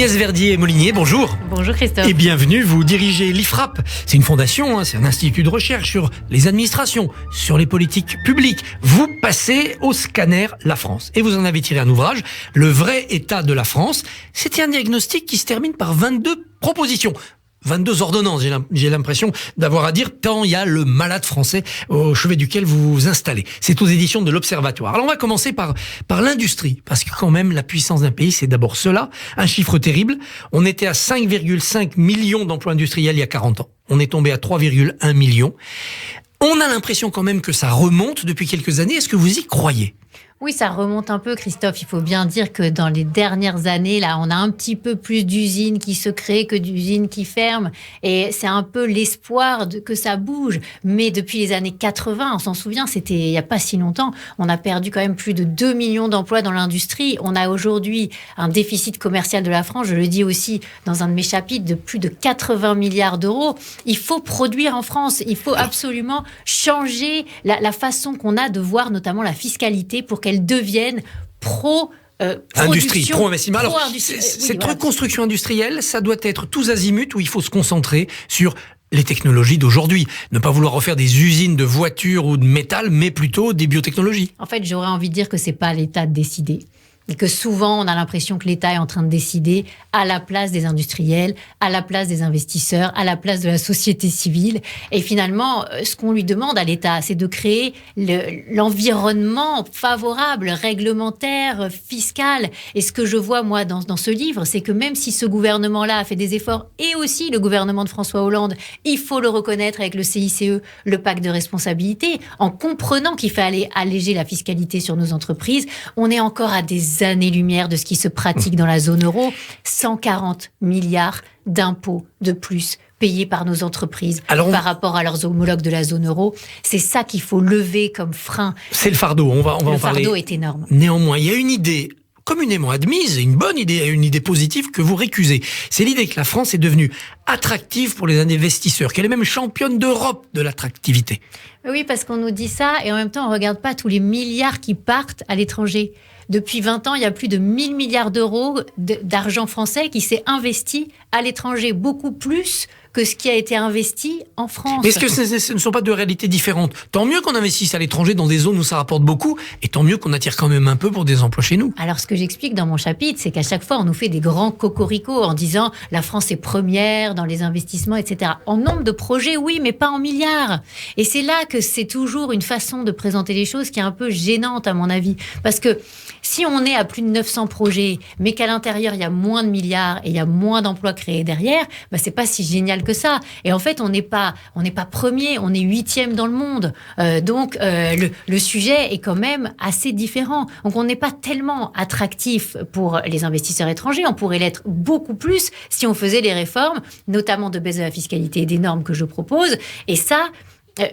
Agnès Verdier-Molinier, bonjour. Bonjour Christophe. Et bienvenue, vous dirigez l'IFRAP. C'est une fondation, c'est un institut de recherche sur les administrations, sur les politiques publiques. Vous passez au scanner La France. Et vous en avez tiré un ouvrage, Le vrai état de la France. C'était un diagnostic qui se termine par 22 propositions. 22 ordonnances, j'ai l'impression d'avoir à dire, tant il y a le malade français au chevet duquel vous vous installez. C'est aux éditions de l'Observatoire. Alors on va commencer par l'industrie, parce que quand même la puissance d'un pays, c'est d'abord cela, un chiffre terrible. On était à 5,5 millions d'emplois industriels il y a 40 ans. On est tombé à 3,1 millions. On a l'impression quand même que ça remonte depuis quelques années. Est-ce que vous y croyez ? Oui, ça remonte un peu, Christophe. Il faut bien dire que dans les dernières années, là, on a un petit peu plus d'usines qui se créent que d'usines qui ferment. Et c'est un peu l'espoir que ça bouge. Mais depuis les années 80, on s'en souvient, c'était il n'y a pas si longtemps, on a perdu quand même plus de 2 millions d'emplois dans l'industrie. On a aujourd'hui un déficit commercial de la France, je le dis aussi dans un de mes chapitres, de plus de 80 milliards d'euros. Il faut produire en France. Il faut absolument changer la façon qu'on a de voir notamment la fiscalité pour qu'elle devienne industrie, pro-investissement. Alors, cette reconstruction industrielle, ça doit être tous azimuts où il faut se concentrer sur les technologies d'aujourd'hui. Ne pas vouloir refaire des usines de voitures ou de métal, mais plutôt des biotechnologies. En fait, j'aurais envie de dire que c'est pas à l'État de décider. Et que souvent, on a l'impression que l'État est en train de décider à la place des industriels, à la place des investisseurs, à la place de la société civile. Et finalement, ce qu'on lui demande à l'État, c'est de créer l'environnement favorable, réglementaire, fiscal. Et ce que je vois, moi, dans ce livre, c'est que même si ce gouvernement-là a fait des efforts, et aussi le gouvernement de François Hollande, il faut le reconnaître avec le CICE, le pacte de responsabilité, en comprenant qu'il fallait alléger la fiscalité sur nos entreprises, on est encore à des années-lumière de ce qui se pratique dans la zone euro. 140 milliards d'impôts de plus payés par nos entreprises par rapport à leurs homologues de la zone euro. C'est ça qu'il faut lever comme frein. C'est le fardeau, on va en parler. Le fardeau est énorme. Néanmoins, il y a une idée communément admise, une bonne idée, une idée positive que vous récusez. C'est l'idée que la France est devenue attractive pour les investisseurs, qu'elle est même championne d'Europe de l'attractivité. Oui, parce qu'on nous dit ça et en même temps, on ne regarde pas tous les milliards qui partent à l'étranger. Depuis 20 ans, il y a plus de 1000 milliards d'euros d'argent français qui s'est investi à l'étranger, beaucoup plus que ce qui a été investi en France. Mais est-ce que ce ne sont pas deux réalités différentes ? Tant mieux qu'on investisse à l'étranger dans des zones où ça rapporte beaucoup, et tant mieux qu'on attire quand même un peu pour des emplois chez nous. Alors, ce que j'explique dans mon chapitre, c'est qu'à chaque fois, on nous fait des grands cocoricots en disant « la France est première dans les investissements, etc. » En nombre de projets, oui, mais pas en milliards. Et c'est là que c'est toujours une façon de présenter les choses qui est un peu gênante, à mon avis. Parce que si on est à plus de 900 projets, mais qu'à l'intérieur, il y a moins de milliards et il y a moins d'emplois créés derrière, bah, c'est pas si génial que ça. Et en fait, on n'est pas premier, on est 8e dans le monde. Donc, le sujet est quand même assez différent. Donc, on n'est pas tellement attractif pour les investisseurs étrangers. On pourrait l'être beaucoup plus si on faisait les réformes, notamment de baisse de la fiscalité et des normes que je propose. Et ça,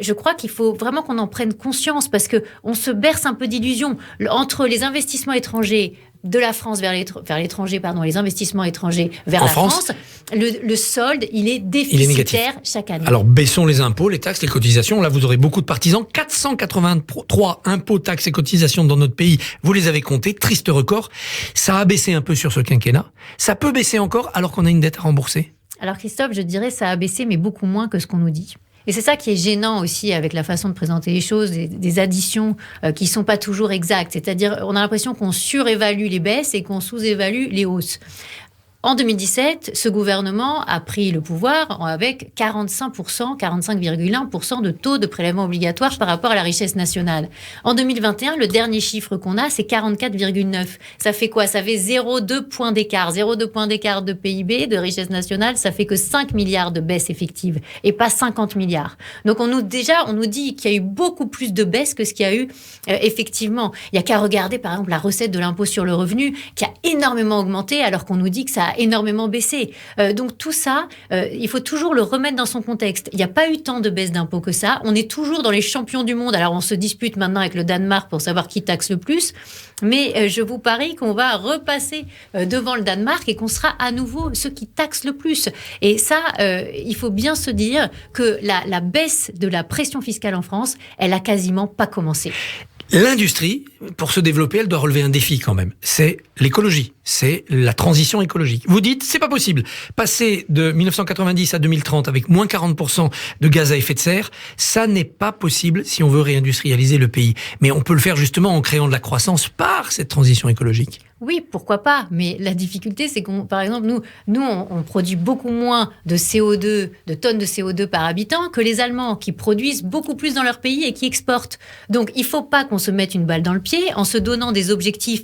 je crois qu'il faut vraiment qu'on en prenne conscience parce qu'on se berce un peu d'illusions. Entre les investissements étrangers de la France vers l'étranger, et les investissements étrangers vers la France, le solde, il est déficitaire chaque année. Alors, baissons les impôts, les taxes, les cotisations. Là, vous aurez beaucoup de partisans. 483 impôts, taxes et cotisations dans notre pays. Vous les avez comptés. Triste record. Ça a baissé un peu sur ce quinquennat. Ça peut baisser encore alors qu'on a une dette à rembourser. Alors, Christophe, je dirais ça a baissé, mais beaucoup moins que ce qu'on nous dit. Et c'est ça qui est gênant aussi avec la façon de présenter les choses, des additions qui ne sont pas toujours exactes. C'est-à-dire, on a l'impression qu'on surévalue les baisses et qu'on sous-évalue les hausses. En 2017, ce gouvernement a pris le pouvoir avec 45,1% de taux de prélèvement obligatoire par rapport à la richesse nationale. En 2021, le dernier chiffre qu'on a, c'est 44,9%. Ça fait quoi ? Ça fait 0,2 points d'écart. 0,2 points d'écart de PIB, de richesse nationale, ça fait que 5 milliards de baisse effective et pas 50 milliards. Donc on nous dit qu'il y a eu beaucoup plus de baisse que ce qu'il y a eu effectivement. Il n'y a qu'à regarder par exemple la recette de l'impôt sur le revenu qui a énormément augmenté alors qu'on nous dit que ça a énormément baissé. Donc tout ça, il faut toujours le remettre dans son contexte. Il n'y a pas eu tant de baisse d'impôts que ça. On est toujours dans les champions du monde. Alors on se dispute maintenant avec le Danemark pour savoir qui taxe le plus. Mais je vous parie qu'on va repasser devant le Danemark et qu'on sera à nouveau ceux qui taxent le plus. Et ça, il faut bien se dire que la baisse de la pression fiscale en France, elle a quasiment pas commencé. L'industrie, pour se développer, elle doit relever un défi quand même. C'est l'écologie, c'est la transition écologique. Vous dites, c'est pas possible. Passer de 1990 à 2030 avec moins 40% de gaz à effet de serre, ça n'est pas possible si on veut réindustrialiser le pays. Mais on peut le faire justement en créant de la croissance par cette transition écologique. Oui, pourquoi pas. Mais la difficulté, c'est par exemple, on produit beaucoup moins de CO2, de tonnes de CO2 par habitant que les Allemands, qui produisent beaucoup plus dans leur pays et qui exportent. Donc, il ne faut pas qu'on se mette une balle dans le pied en se donnant des objectifs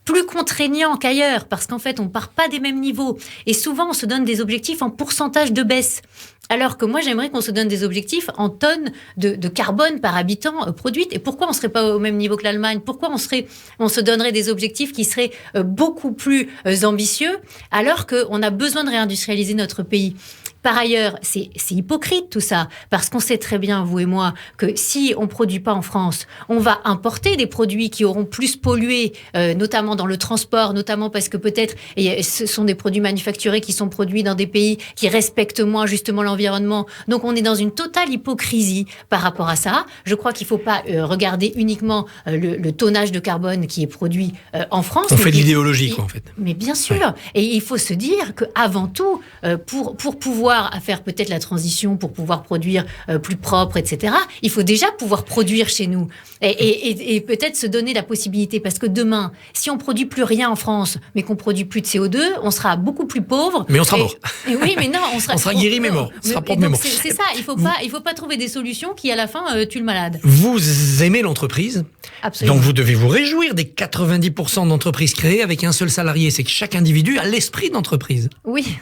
plus contraignants qu'ailleurs, parce qu'en fait, on ne part pas des mêmes niveaux. Et souvent, on se donne des objectifs en pourcentage de baisse. Alors que moi, j'aimerais qu'on se donne des objectifs en tonnes de carbone par habitant produites. Et pourquoi on ne serait pas au même niveau que l'Allemagne ? Pourquoi on se donnerait des objectifs qui seraient beaucoup plus ambitieux, alors qu'on a besoin de réindustrialiser notre pays ? Par ailleurs, c'est hypocrite tout ça, parce qu'on sait très bien, vous et moi, que si on ne produit pas en France, on va importer des produits qui auront plus pollué, notamment dans le transport, notamment parce que peut-être ce sont des produits manufacturés qui sont produits dans des pays qui respectent moins justement l'environnement. Donc on est dans une totale hypocrisie par rapport à ça. Je crois qu'il ne faut pas regarder uniquement le tonnage de carbone qui est produit en France. On fait de l'idéologie, quoi, en fait. Mais bien sûr. Ouais. Et il faut se dire qu'avant tout, pour pouvoir faire peut-être la transition, pour pouvoir produire plus propre, etc., il faut déjà pouvoir produire chez nous. Et peut-être se donner la possibilité. Parce que demain, si on ne produit plus rien en France, mais qu'on ne produit plus de CO2, on sera beaucoup plus pauvre. Mais on sera mort. Oui, mais non, on sera guéri, mais mort. On sera propre, mais mort. C'est ça. Il ne faut pas trouver des solutions qui, à la fin, tuent le malade. Vous aimez l'entreprise. Absolument. Donc vous devez vous réjouir des 90% d'entreprises créées avec un seul salarié. C'est que chaque individu a l'esprit d'entreprise. Oui,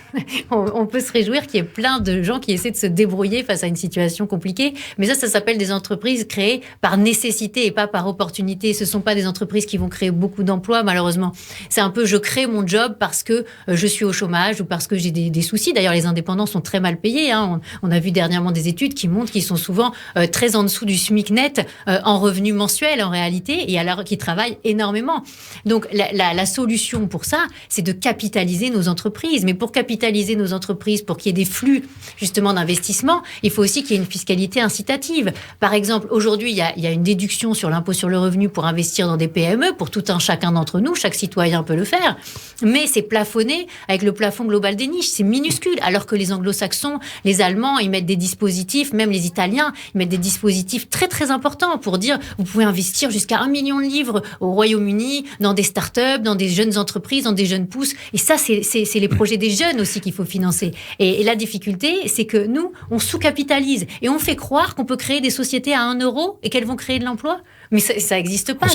on peut se réjouir qu'il y ait plein de gens qui essaient de se débrouiller face à une situation compliquée. Mais ça s'appelle des entreprises créées par nécessité et pas par opportunité. Ce ne sont pas des entreprises qui vont créer beaucoup d'emplois, malheureusement. C'est un peu, je crée mon job parce que je suis au chômage ou parce que j'ai des soucis. D'ailleurs, les indépendants sont très mal payés. Hein. On a vu dernièrement des études qui montrent qu'ils sont souvent très en dessous du SMIC net en revenus mensuels, en réalité, et alors qu'ils travaillent énormément. Donc, la solution pour ça, c'est de capitaliser nos entreprises. Mais pour capitaliser nos entreprises, pour qu'il y ait des flux, justement, d'investissement, il faut aussi qu'il y ait une fiscalité incitative. Par exemple, aujourd'hui, il y a une déduction sur l'impôt sur le revenu pour investir dans des PME, pour tout un chacun d'entre nous. Chaque citoyen peut le faire. Mais c'est plafonné avec le plafond global des niches. C'est minuscule. Alors que les anglo-saxons, les Allemands, ils mettent des dispositifs, même les Italiens, ils mettent des dispositifs très, très importants pour dire, vous pouvez investir jusqu'à 1 million de livres au Royaume-Uni, dans des startups, dans des jeunes entreprises, dans des jeunes pousses. Et ça, c'est les projets des jeunes aussi qu'il faut financer. Et la difficulté, c'est que nous, on sous-capitalise et on fait croire qu'on peut créer des sociétés à 1 euro et qu'elles vont créer de l'emploi. Mais ça n'existe pas.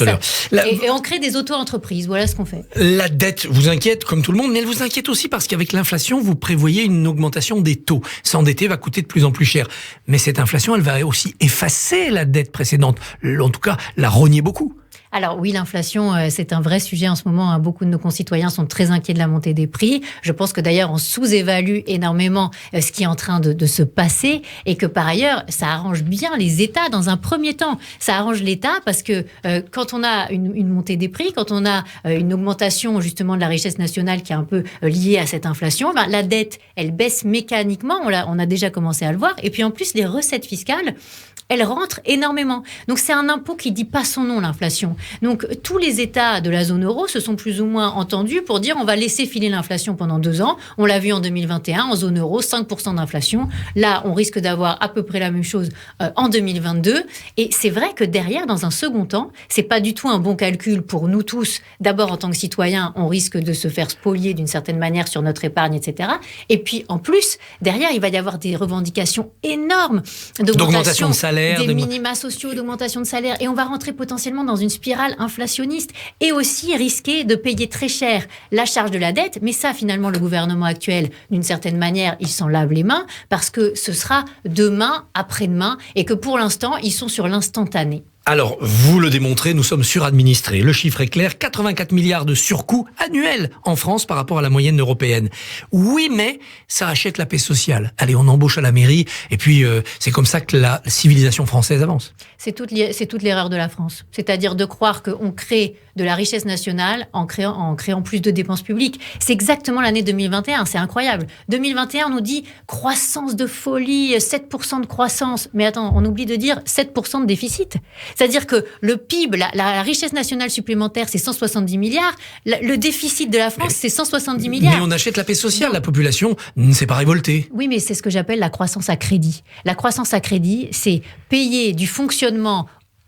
Et on crée des auto-entreprises. Voilà ce qu'on fait. La dette vous inquiète comme tout le monde, mais elle vous inquiète aussi parce qu'avec l'inflation, vous prévoyez une augmentation des taux. S'endetter va coûter de plus en plus cher. Mais cette inflation, elle va aussi effacer la dette précédente. En tout cas, la rogner beaucoup. Alors oui, l'inflation, c'est un vrai sujet en ce moment. Hein. Beaucoup de nos concitoyens sont très inquiets de la montée des prix. Je pense que d'ailleurs, on sous-évalue énormément ce qui est en train de se passer et que par ailleurs, ça arrange bien les États dans un premier temps. Ça arrange l'État parce que quand on a une montée des prix, quand on a une augmentation justement de la richesse nationale qui est un peu liée à cette inflation, la dette, elle baisse mécaniquement. On a déjà commencé à le voir. Et puis en plus, les recettes fiscales, elles rentrent énormément. Donc c'est un impôt qui dit pas son nom, l'inflation. Donc tous les États de la zone euro se sont plus ou moins entendus pour dire on va laisser filer l'inflation pendant 2 ans. On l'a vu en 2021, en zone euro, 5% d'inflation. Là, on risque d'avoir à peu près la même chose en 2022. Et c'est vrai que derrière, dans un second temps, c'est pas du tout un bon calcul pour nous tous. D'abord, en tant que citoyens, on risque de se faire spolier d'une certaine manière sur notre épargne, etc. Et puis, en plus, derrière, il va y avoir des revendications énormes d'augmentation de salaire. Des minima sociaux, d'augmentation de salaire. Et on va rentrer potentiellement dans une spirale inflationniste et aussi risquer de payer très cher la charge de la dette. Mais ça, finalement, le gouvernement actuel, d'une certaine manière, il s'en lave les mains parce que ce sera demain, après-demain et que pour l'instant, ils sont sur l'instantané. Alors, vous le démontrez, nous sommes suradministrés. Le chiffre est clair, 84 milliards de surcoûts annuels en France par rapport à la moyenne européenne. Oui, mais ça achète la paix sociale. Allez, on embauche à la mairie, et puis c'est comme ça que la civilisation française avance. C'est toute l'erreur de la France. C'est-à-dire de croire qu'on crée de la richesse nationale en créant plus de dépenses publiques. C'est exactement l'année 2021, c'est incroyable. 2021, on nous dit croissance de folie, 7% de croissance. Mais attends, on oublie de dire 7% de déficit. C'est-à-dire que le PIB, la richesse nationale supplémentaire, c'est 170 milliards. Le déficit de la France, c'est 170 milliards. Mais on achète la paix sociale. La population ne s'est pas révoltée. Oui, mais c'est ce que j'appelle la croissance à crédit. La croissance à crédit, c'est payer du fonctionnement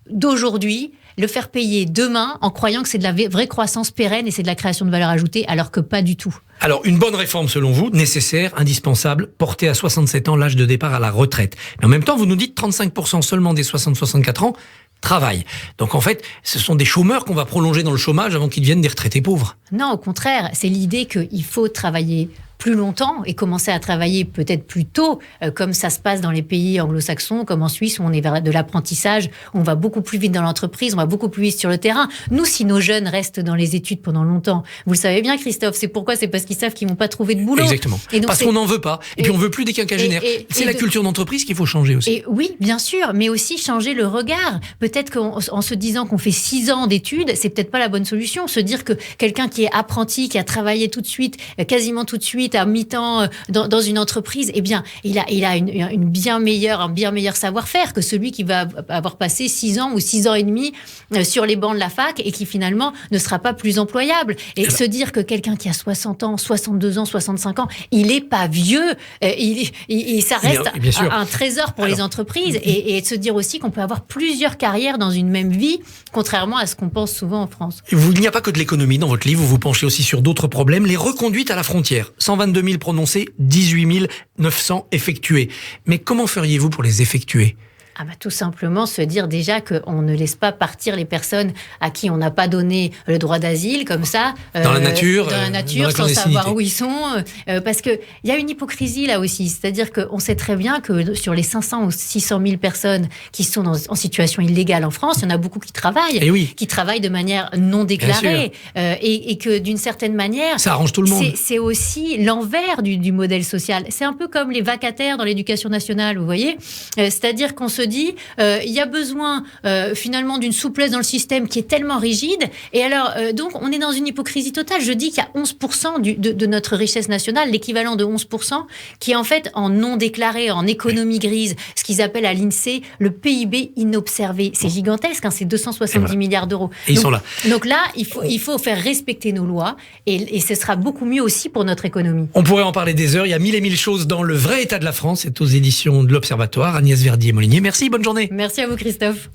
d'aujourd'hui, le faire payer demain en croyant que c'est de la vraie croissance pérenne et c'est de la création de valeur ajoutée, alors que pas du tout. Alors, une bonne réforme selon vous, nécessaire, indispensable, porter à 67 ans l'âge de départ à la retraite. Mais en même temps, vous nous dites 35% seulement des 60-64 ans travaillent. Donc en fait, ce sont des chômeurs qu'on va prolonger dans le chômage avant qu'ils deviennent des retraités pauvres. Non, au contraire, c'est l'idée qu'il faut travailler plus longtemps et commencer à travailler peut-être plus tôt, comme ça se passe dans les pays anglo-saxons, comme en Suisse, où on est vers de l'apprentissage, où on va beaucoup plus vite dans l'entreprise, on va beaucoup plus vite sur le terrain. Nous, si nos jeunes restent dans les études pendant longtemps, vous le savez bien, Christophe, c'est pourquoi? C'est parce qu'ils savent qu'ils vont pas trouver de boulot. Exactement. Et donc, parce qu'on n'en veut pas. Et puis on veut plus des quinquagénaires. C'est la culture d'entreprise qu'il faut changer aussi. Et oui, bien sûr, mais aussi changer le regard. Peut-être qu'en se disant qu'on fait 6 ans d'études, c'est peut-être pas la bonne solution. Se dire que quelqu'un qui est apprenti, qui a travaillé tout de suite, quasiment tout de suite, à mi-temps dans une entreprise, eh bien, il a un bien meilleur savoir-faire que celui qui va avoir passé 6 ans ou 6 ans et demi sur les bancs de la fac et qui finalement ne sera pas plus employable. Et se dire que quelqu'un qui a 60 ans, 62 ans, 65 ans, il est pas vieux, ça reste un trésor pour les entreprises et se dire aussi qu'on peut avoir plusieurs carrières dans une même vie, contrairement à ce qu'on pense souvent en France. Il n'y a pas que de l'économie dans votre livre, vous vous penchez aussi sur d'autres problèmes, les reconduites à la frontière. 122 000 prononcées, 18 900 effectuées. Mais comment feriez-vous pour les effectuer ? Tout simplement se dire déjà qu'on ne laisse pas partir les personnes à qui on n'a pas donné le droit d'asile, comme ça. Dans la nature, sans savoir où ils sont. Parce qu'il y a une hypocrisie là aussi. C'est-à-dire qu'on sait très bien que sur les 500 ou 600 000 personnes qui sont en situation illégale en France, il y en a beaucoup qui travaillent. Qui travaillent de manière non déclarée. Et que d'une certaine manière... Ça arrange tout le monde. C'est aussi l'envers du modèle social. C'est un peu comme les vacataires dans l'éducation nationale, vous voyez. C'est-à-dire qu'on se dit, il y a besoin finalement d'une souplesse dans le système qui est tellement rigide. Et alors, donc, on est dans une hypocrisie totale. Je dis qu'il y a 11% de notre richesse nationale, l'équivalent de 11%, qui est en fait en non déclaré, en économie grise, ce qu'ils appellent à l'INSEE le PIB inobservé. C'est gigantesque, c'est 270 milliards d'euros. Et ils sont là. Donc là, il faut faire respecter nos lois et ce sera beaucoup mieux aussi pour notre économie. On pourrait en parler des heures. Il y a 1000 et 1000 choses dans Le vrai état de la France. C'est aux éditions de l'Observatoire. Agnès Verdier-Molinier. Merci, bonne journée. Merci à vous, Christophe.